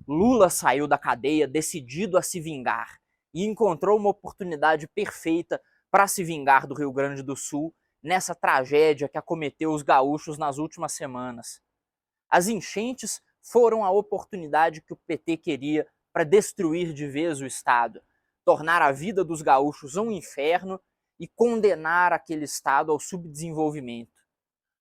Lula saiu da cadeia decidido a se vingar e encontrou uma oportunidade perfeita para se vingar do Rio Grande do Sul nessa tragédia que acometeu os gaúchos nas últimas semanas. As enchentes foram a oportunidade que o PT queria para destruir de vez o Estado, tornar a vida dos gaúchos um inferno e condenar aquele Estado ao subdesenvolvimento.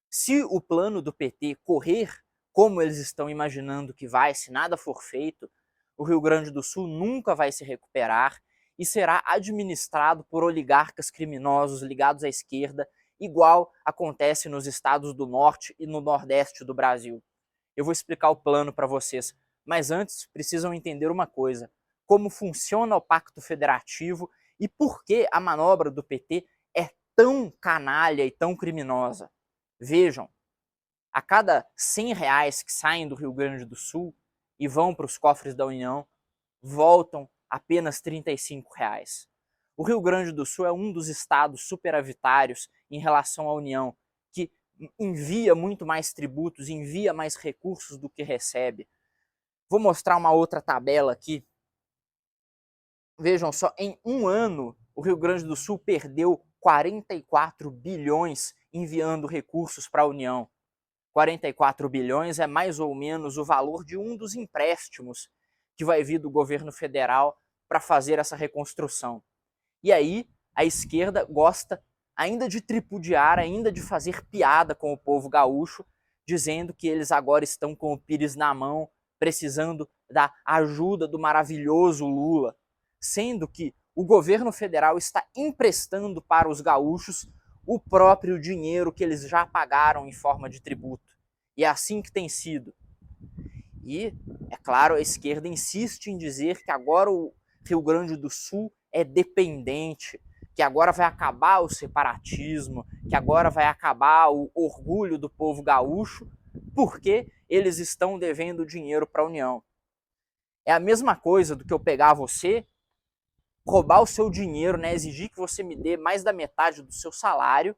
Se o plano do PT correr como eles estão imaginando que vai, se nada for feito, o Rio Grande do Sul nunca vai se recuperar e será administrado por oligarcas criminosos ligados à esquerda, igual acontece nos estados do norte e no nordeste do Brasil. Eu vou explicar o plano para vocês, mas antes precisam entender uma coisa: como funciona o Pacto Federativo e por que a manobra do PT é tão canalha e tão criminosa. Vejam, a cada R$ 100 que saem do Rio Grande do Sul e vão para os cofres da União, voltam apenas R$ 35. O Rio Grande do Sul é um dos estados superavitários em relação à União, que envia muito mais tributos, envia mais recursos do que recebe. Vou mostrar uma outra tabela aqui. Vejam só, em um ano, o Rio Grande do Sul perdeu 44 bilhões enviando recursos para a União. 44 bilhões é mais ou menos o valor de um dos empréstimos que vai vir do governo federal para fazer essa reconstrução. E aí, a esquerda gosta ainda de tripudiar, ainda de fazer piada com o povo gaúcho, dizendo que eles agora estão com o pires na mão, precisando da ajuda do maravilhoso Lula, sendo que o governo federal está emprestando para os gaúchos o próprio dinheiro que eles já pagaram em forma de tributo. E é assim que tem sido. E, é claro, a esquerda insiste em dizer que agora o Rio Grande do Sul é dependente, que agora vai acabar o separatismo, que agora vai acabar o orgulho do povo gaúcho, porque eles estão devendo dinheiro para a União. É a mesma coisa do que eu pegar você, roubar o seu dinheiro, né, exigir que você me dê mais da metade do seu salário,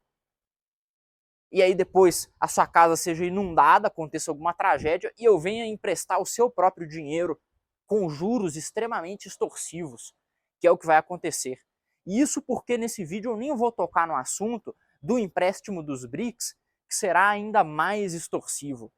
e aí depois a sua casa seja inundada, aconteça alguma tragédia, e eu venha emprestar o seu próprio dinheiro com juros extremamente extorsivos, que é o que vai acontecer. E isso porque nesse vídeo eu nem vou tocar no assunto do empréstimo dos BRICS, que será ainda mais extorsivo.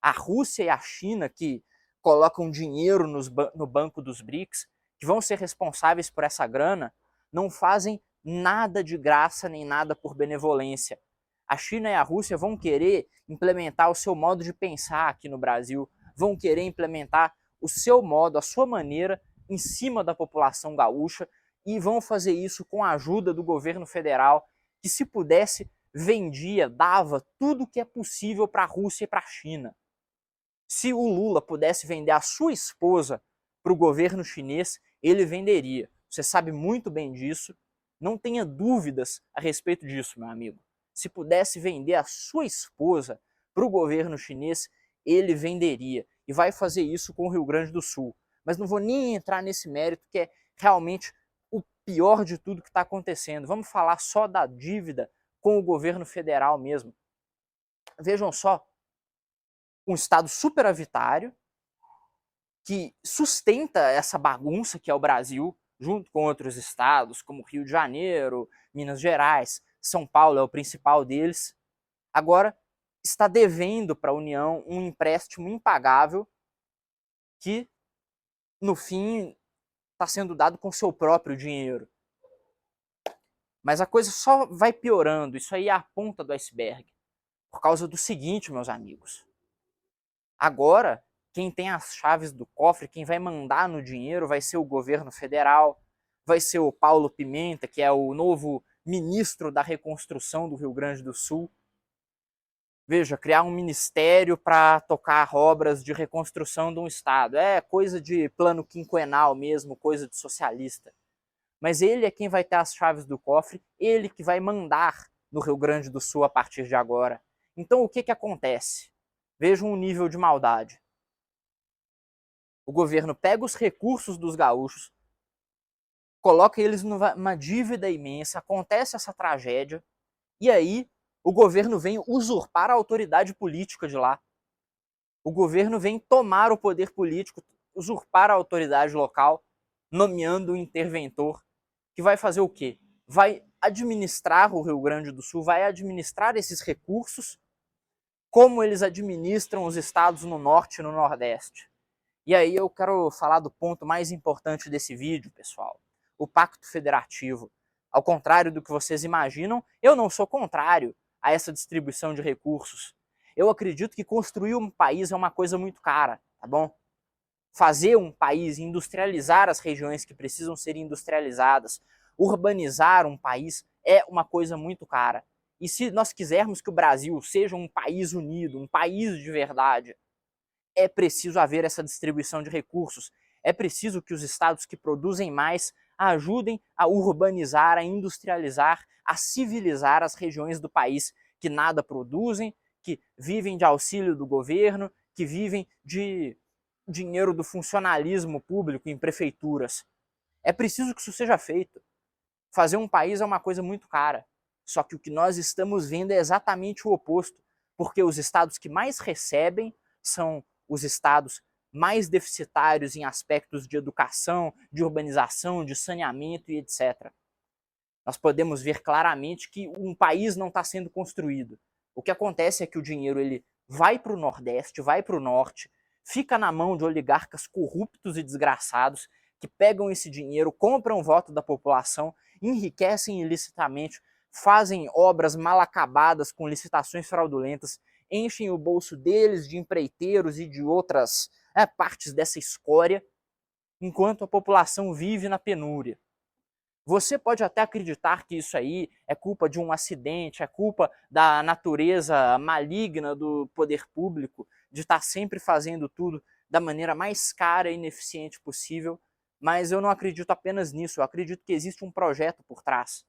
A Rússia e a China, que colocam dinheiro no banco dos BRICS, que vão ser responsáveis por essa grana, não fazem nada de graça nem nada por benevolência. A China e a Rússia vão querer implementar o seu modo de pensar aqui no Brasil, vão querer implementar o seu modo, a sua maneira em cima da população gaúcha e vão fazer isso com a ajuda do governo federal, que se pudesse vendia, dava tudo o que é possível para a Rússia e para a China. Se o Lula pudesse vender a sua esposa para o governo chinês, ele venderia. Você sabe muito bem disso, não tenha dúvidas a respeito disso, meu amigo. Se pudesse vender a sua esposa para o governo chinês, ele venderia. E vai fazer isso com o Rio Grande do Sul. Mas não vou nem entrar nesse mérito, que é realmente o pior de tudo que está acontecendo. Vamos falar só da dívida com o governo federal mesmo. Vejam só, um estado superavitário que sustenta essa bagunça que é o Brasil, junto com outros estados, como Rio de Janeiro, Minas Gerais, São Paulo é o principal deles, agora está devendo para a União um empréstimo impagável que, no fim, está sendo dado com seu próprio dinheiro. Mas a coisa só vai piorando, isso aí é a ponta do iceberg, por causa do seguinte, meus amigos. Agora, quem tem as chaves do cofre, quem vai mandar no dinheiro vai ser o governo federal, vai ser o Paulo Pimenta, que é o novo ministro da reconstrução do Rio Grande do Sul. Veja, criar um ministério para tocar obras de reconstrução de um estado. É coisa de plano quinquenal mesmo, coisa de socialista. Mas ele é quem vai ter as chaves do cofre, ele que vai mandar no Rio Grande do Sul a partir de agora. Então o que que acontece? Vejam o nível de maldade. O governo pega os recursos dos gaúchos, coloca eles numa dívida imensa, acontece essa tragédia, e aí o governo vem usurpar a autoridade política de lá. O governo vem tomar o poder político, usurpar a autoridade local, nomeando um interventor que vai fazer o quê? Vai administrar o Rio Grande do Sul, vai administrar esses recursos como eles administram os estados no norte e no nordeste. E aí eu quero falar do ponto mais importante desse vídeo, pessoal. O Pacto Federativo. Ao contrário do que vocês imaginam, eu não sou contrário a essa distribuição de recursos. Eu acredito que construir um país é uma coisa muito cara, tá bom? Fazer um país, industrializar as regiões que precisam ser industrializadas, urbanizar um país é uma coisa muito cara. E se nós quisermos que o Brasil seja um país unido, um país de verdade, é preciso haver essa distribuição de recursos. É preciso que os estados que produzem mais ajudem a urbanizar, a industrializar, a civilizar as regiões do país que nada produzem, que vivem de auxílio do governo, que vivem de dinheiro do funcionalismo público em prefeituras. É preciso que isso seja feito. Fazer um país é uma coisa muito cara. Só que o que nós estamos vendo é exatamente o oposto, porque os estados que mais recebem são os estados mais deficitários em aspectos de educação, de urbanização, de saneamento e etc. Nós podemos ver claramente que um país não está sendo construído. O que acontece é que o dinheiro ele vai para o Nordeste, vai para o Norte, fica na mão de oligarcas corruptos e desgraçados que pegam esse dinheiro, compram o voto da população, enriquecem ilicitamente, fazem obras mal acabadas com licitações fraudulentas, enchem o bolso deles de empreiteiros e de outras partes dessa escória, enquanto a população vive na penúria. Você pode até acreditar que isso aí é culpa de um acidente, é culpa da natureza maligna do poder público, de estar sempre fazendo tudo da maneira mais cara e ineficiente possível, mas eu não acredito apenas nisso, eu acredito que existe um projeto por trás.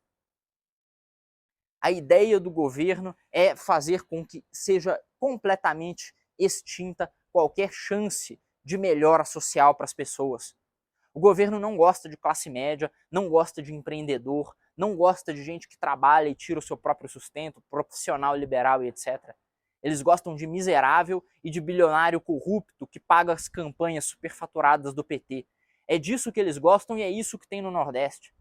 A ideia do governo é fazer com que seja completamente extinta qualquer chance de melhora social para as pessoas. O governo não gosta de classe média, não gosta de empreendedor, não gosta de gente que trabalha e tira o seu próprio sustento, profissional liberal e etc. Eles gostam de miserável e de bilionário corrupto que paga as campanhas superfaturadas do PT. É disso que eles gostam e é isso que tem no Nordeste.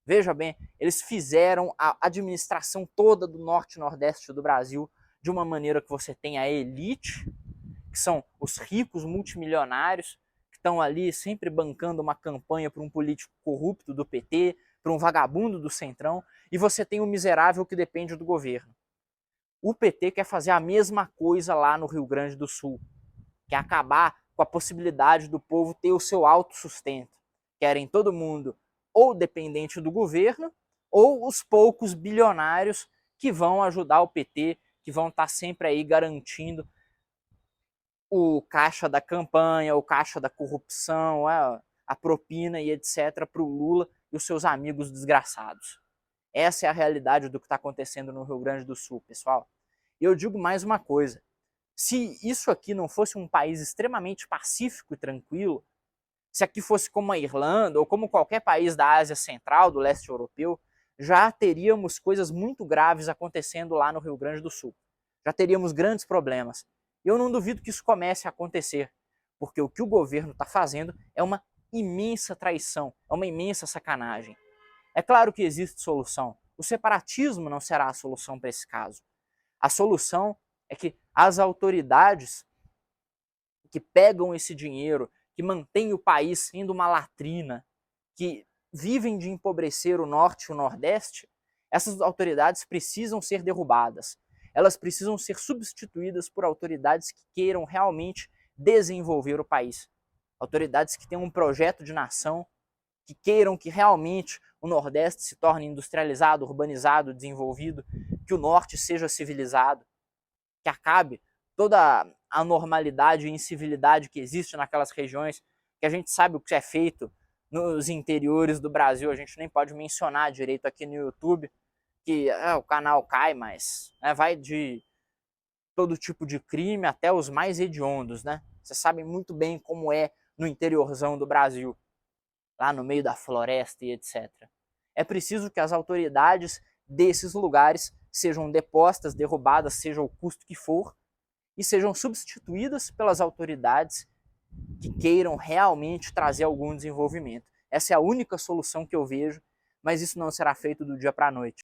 Veja bem, eles fizeram a administração toda do norte e nordeste do Brasil de uma maneira que você tem a elite, que são os ricos multimilionários, que estão ali sempre bancando uma campanha para um político corrupto do PT, para um vagabundo do Centrão, e você tem o miserável que depende do governo. O PT quer fazer a mesma coisa lá no Rio Grande do Sul, quer acabar com a possibilidade do povo ter o seu autossustento. Querem todo mundo ou dependente do governo, ou os poucos bilionários que vão ajudar o PT, que vão estar sempre aí garantindo o caixa da campanha, o caixa da corrupção, a propina e etc. para o Lula e os seus amigos desgraçados. Essa é a realidade do que está acontecendo no Rio Grande do Sul, pessoal. E eu digo mais uma coisa. Se isso aqui não fosse um país extremamente pacífico e tranquilo, se aqui fosse como a Irlanda ou como qualquer país da Ásia Central, do leste europeu, já teríamos coisas muito graves acontecendo lá no Rio Grande do Sul. Já teríamos grandes problemas. Eu não duvido que isso comece a acontecer, porque o que o governo está fazendo é uma imensa traição, é uma imensa sacanagem. É claro que existe solução. O separatismo não será a solução para esse caso. A solução é que as autoridades que pegam esse dinheiro, que mantêm o país sendo uma latrina, que vivem de empobrecer o norte e o nordeste, essas autoridades precisam ser derrubadas. Elas precisam ser substituídas por autoridades que queiram realmente desenvolver o país. Autoridades que tenham um projeto de nação, que queiram que realmente o Nordeste se torne industrializado, urbanizado, desenvolvido, que o Norte seja civilizado, que acabe toda a normalidade e incivilidade que existe naquelas regiões, que a gente sabe o que é feito nos interiores do Brasil, a gente nem pode mencionar direito aqui no YouTube, que o canal cai, mas vai de todo tipo de crime até os mais hediondos, né? Vocês sabem muito bem como é no interiorzão do Brasil, lá no meio da floresta e etc. É preciso que as autoridades desses lugares sejam depostas, derrubadas, seja o custo que for, e sejam substituídas pelas autoridades que queiram realmente trazer algum desenvolvimento. Essa é a única solução que eu vejo, mas isso não será feito do dia para a noite.